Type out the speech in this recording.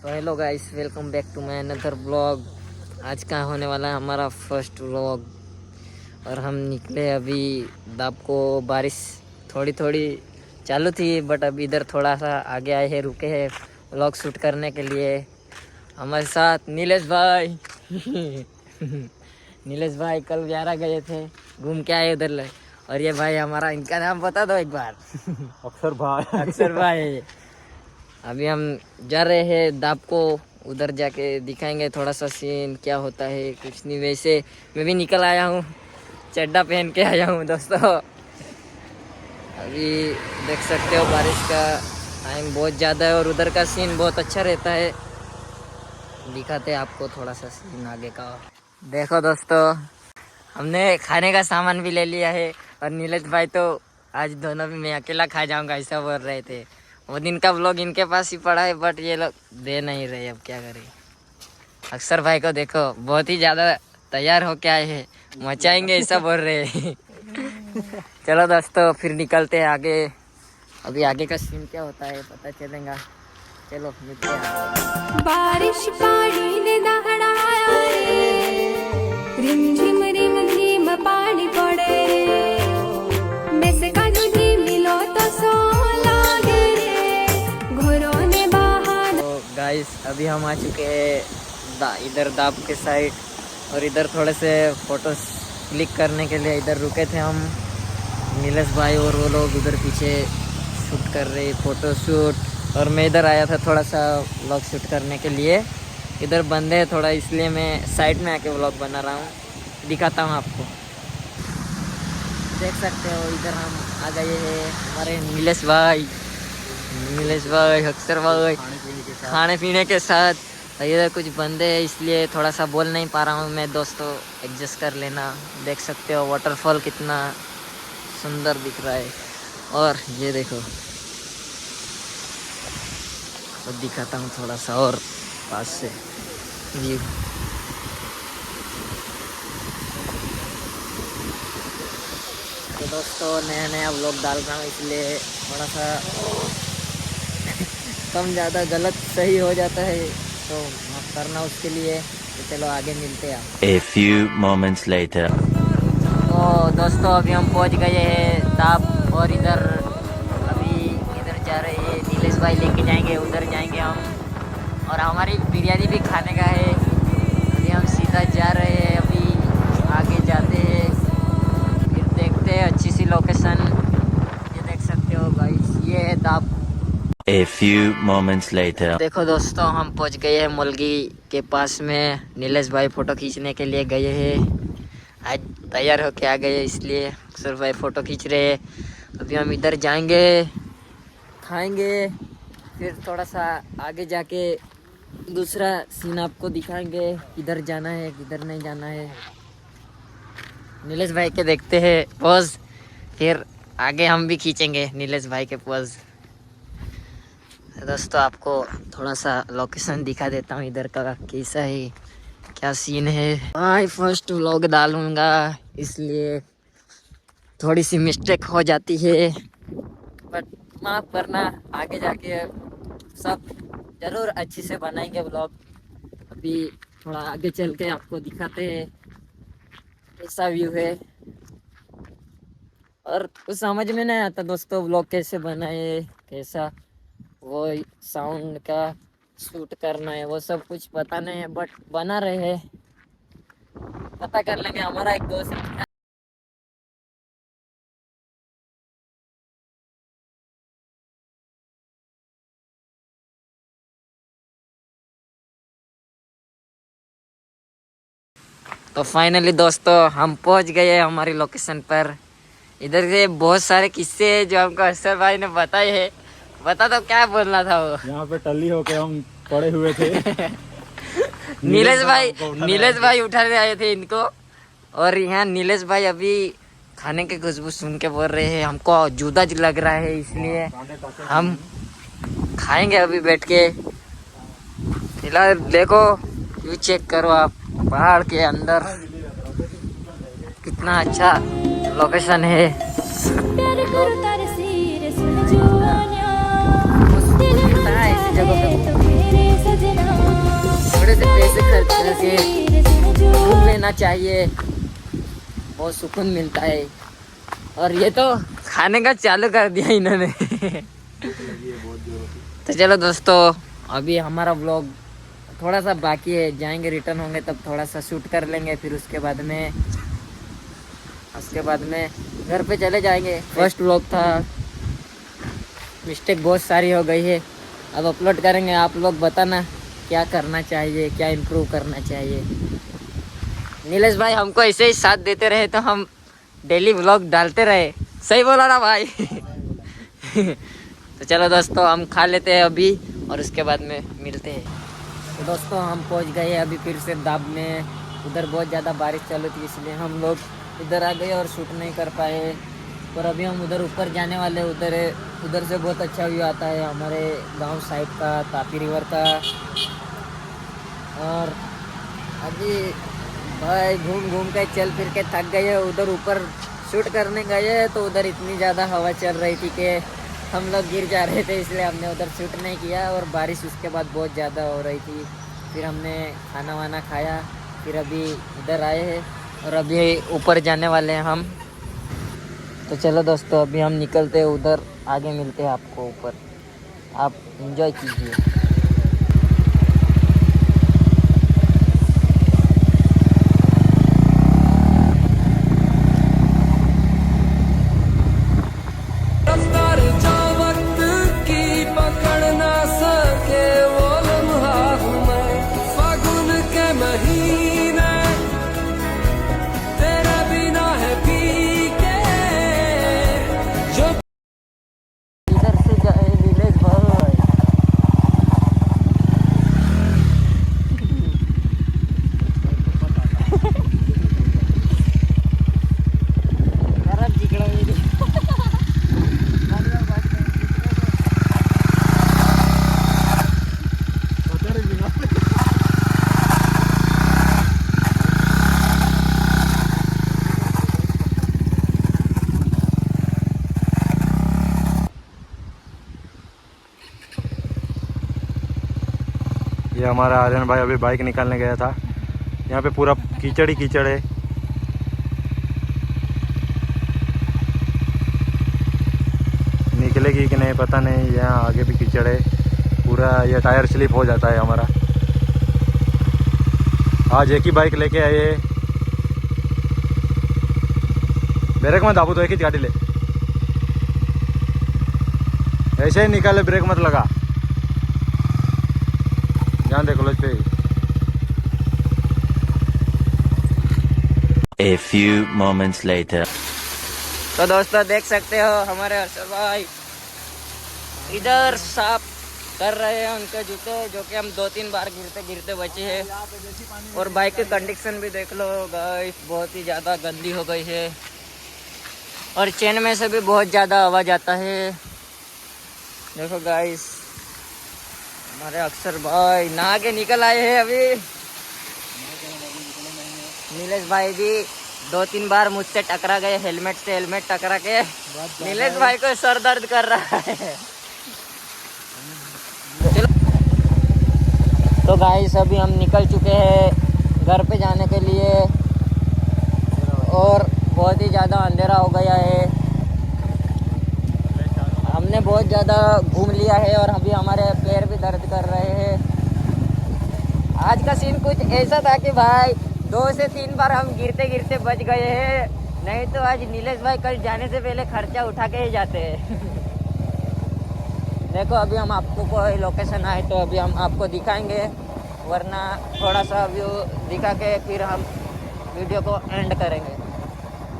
तो hello guys, welcome back to my another blog. आज का होने वाला है हमारा फर्स्ट व्लॉग और हम निकले अभी दाब को। बारिश थोड़ी थोड़ी चालू थी बट अब इधर थोड़ा सा आगे आए हैं, रुके हैं व्लॉग शूट करने के लिए। हमारे साथ नीलेश भाई नीलेश भाई कल व्यारा गए थे, घूम के आए उधर ले। और ये भाई हमारा, इनका नाम बता दो एक बार। अक्षर भाई। अभी हम जा रहे हैं दाब को, उधर जाके दिखाएंगे थोड़ा सा सीन क्या होता है। कुछ नहीं, वैसे मैं भी निकल आया हूँ, चड्डा पहन के आया हूँ दोस्तों। अभी देख सकते हो बारिश का टाइम बहुत ज़्यादा है और उधर का सीन बहुत अच्छा रहता है। दिखाते हैं आपको थोड़ा सा सीन आगे का। देखो दोस्तों, हमने खाने का सामान भी ले लिया है और नीलेश भाई तो आज दोनों भी मैं अकेला खा जाऊंगा ऐसा बोल रहे थे। वो दिन का व्लॉग इनके पास ही पड़ा है बट ये लोग दे नहीं रहे, अब क्या करें। अक्षर भाई को देखो, बहुत ही ज़्यादा तैयार होके आए हैं, मचाएंगे ऐसा बोल रहे हैं। चलो दोस्तों फिर निकलते हैं आगे। अभी आगे का सीन क्या होता है पता चलेगा। चलो मिलते हैं। बारिश पानी ने दहड़ाया रे, रिमझिम रिमझिम पानी पड़े रे, में का दूधी मिलो तो सो लागे रे, घरों ने बाहर। तो गाइस अभी हम आ चुके हैं इधर दाब के साइड और इधर थोड़े से फोटोज क्लिक करने के लिए इधर रुके थे हम। नीलेश भाई और वो लोग उधर पीछे शूट कर रहे फोटो शूट और मैं इधर आया था थोड़ा सा व्लॉग शूट करने के लिए। इधर बंद है थोड़ा, इसलिए मैं साइड में आके व्लॉग बना रहा हूँ, दिखाता हूँ आपको। देख सकते हो इधर हम आ गए हैं, हमारे नीलेश भाई, अक्षर भाई खाने पीने के साथ। इधर कुछ बंदे हैं इसलिए थोड़ा सा बोल नहीं पा रहा हूँ मैं दोस्तों, एडजस्ट कर लेना। देख सकते हो वाटरफॉल कितना सुंदर दिख रहा है। और ये देखो, तो दिखाता हूँ थोड़ा सा और पास से व्यू। तो दोस्तों नया नया व्लॉग डाल रहा हूँ इसलिए थोड़ा सा कम ज़्यादा गलत सही हो जाता है तो माफ करना उसके लिए। तो चलो आगे मिलते हैं। A few moments later. तो दोस्तों अभी हम पहुंच गए हैं दाब और इधर जा रहे हैं। नीलेश भाई लेके जाएंगे, उधर जाएंगे हम और हमारी बिरयानी भी खाने का है। अभी हम सीधा जा रहे हैं, अभी आगे जाते हैं फिर देखते हैं अच्छी सी लोकेशन। ये देख सकते हो गाइस, ये है दाब। A few moments later. देखो दोस्तों हम पहुंच गए हैं मुलगी के पास में। नीलेश भाई फ़ोटो खींचने के लिए गए हैं, आज तैयार होके आ गए इसलिए अक्षर भाई फ़ोटो खींच रहे हैं। अभी हम इधर जाएंगे, खाएंगे, फिर थोड़ा सा आगे जाके दूसरा सीन आपको दिखाएंगे, किधर जाना है किधर नहीं जाना है। नीलेश भाई के देखते हैं पोज, फिर आगे हम भी खींचेंगे नीलेश भाई के पोज। दोस्तों आपको थोड़ा सा लोकेशन दिखा देता हूँ इधर का कैसा है, क्या सीन है। भाई फर्स्ट व्लॉग डालूंगा इसलिए थोड़ी सी मिस्टेक हो जाती है बट माफ करना, आगे जाके सब जरूर अच्छे से बनाएंगे व्लॉग। अभी थोड़ा आगे चल के आपको दिखाते हैं कैसा व्यू है। और कुछ समझ में नहीं आता दोस्तों व्लॉग कैसे बनाए, कैसा वो साउंड का शूट करना है, वो सब कुछ पता नहीं है बट बना रहे हैं, पता कर लेंगे। हमारा एक दोस्त है तो फाइनली दोस्तों हम पहुंच गए हमारी लोकेशन पर। इधर से बहुत सारे किस्से हैं जो हमको अक्षर भाई ने बताए हैं। बता दो क्या बोलना था वो। यहाँ पे टल्ली होके हम पड़े हुए थे। नीलेश भाई उठाने आए थे इनको और यहाँ नीलेश भाई अभी खाने की खुशबू सुन के बोल रहे हैं हमको जुदा लग रहा है, इसलिए हम खाएंगे अभी बैठ के। फिलहाल देखो व्यू चेक करो आप, पहाड़ के अंदर कितना अच्छा लोकेशन है। प्यार करता रे सिर सुन जुआनिया, दिल में इस जगह पे तो मेरे सजना से पैसे खर्च करके घूम लेना चाहिए, बहुत सुकून मिलता है। और ये तो खाने का चालू कर दिया इन्होंने। तो चलो दोस्तों, अभी हमारा व्लॉग थोड़ा सा बाकी है, जाएंगे रिटर्न होंगे तब थोड़ा सा शूट कर लेंगे, फिर उसके बाद में घर पे चले जाएंगे। फर्स्ट व्लॉग था, मिस्टेक बहुत सारी हो गई है, अब अपलोड करेंगे। आप लोग बताना क्या करना चाहिए, क्या इम्प्रूव करना चाहिए। नीलेश भाई हमको ऐसे ही साथ देते रहे तो हम डेली व्लॉग डालते रहे, सही बोला ना भाई? तो चलो दोस्तों, हम खा लेते हैं अभी और उसके बाद में मिलते हैं। तो दोस्तों, हम पहुंच गए हैं अभी फिर से दाब में। उधर बहुत ज़्यादा बारिश चालू थी, इसलिए हम लोग इधर आ गए और शूट नहीं कर पाए। और अभी हम उधर ऊपर जाने वाले, उधर से बहुत अच्छा व्यू आता है हमारे गांव साइड का, तापी रिवर का। और अभी भाई घूम घूम के चल फिर के थक गए, उधर ऊपर शूट करने गए तो उधर इतनी ज़्यादा हवा चल रही थी कि हम लोग गिर जा रहे थे, इसलिए हमने उधर शूट नहीं किया। और बारिश उसके बाद बहुत ज़्यादा हो रही थी, फिर हमने खाना वाना खाया, फिर अभी इधर आए हैं और अभी ऊपर जाने वाले हैं हम। तो चलो दोस्तों, अभी हम निकलते हैं उधर, आगे मिलते हैं आपको ऊपर, आप एंजॉय कीजिए। ये हमारा आर्यन भाई अभी बाइक निकालने गया था। यहाँ पे पूरा कीचड़ ही कीचड़ है। निकलेगी कि नहीं पता नहीं, यहाँ आगे भी कीचड़ है पूरा, ये टायर स्लिप हो जाता है हमारा। आज एक ही बाइक लेके आए, ब्रेक मत दाबू तो एक ही गाड़ी ले, ऐसे ही निकाले, ब्रेक मत लगा, ध्यान दे क्लच पे। A few moments later. तो दोस्तों देख सकते हो हमारे हर्षद भाई इधर साफ कर रहे हैं उनके जूते, जो कि हम 2-3 बार गिरते गिरते बचे हैं। और बाइक की कंडीशन भी देख लो गाइस, बहुत ही ज़्यादा गंदी हो गई है और चेन में से भी बहुत ज़्यादा आवाज़ आता है। देखो गाइस, हमारे अक्षर भाई नहा के निकल आए हैं अभी। नीलेश भाई भी 2-3 बार मुझसे टकरा गए, हेलमेट से हेलमेट टकरा के। नीलेश भाई को सर दर्द कर रहा है। तो गाइस, अभी हम निकल चुके हैं घर पे जाने के लिए और बहुत ही ज़्यादा अंधेरा हो गया है। हमने बहुत ज़्यादा घूम लिया है और अभी हमारे पैर भी दर्द कर रहे हैं। आज का सीन कुछ ऐसा था कि भाई 2 से 3 बार हम गिरते गिरते बच गए हैं, नहीं तो आज नीलेश भाई कल जाने से पहले खर्चा उठा के ही जाते हैं। देखो अभी हम आपको कोई लोकेशन आए तो अभी हम आपको दिखाएंगे, वरना थोड़ा सा व्यू दिखा के फिर हम वीडियो को एंड करेंगे।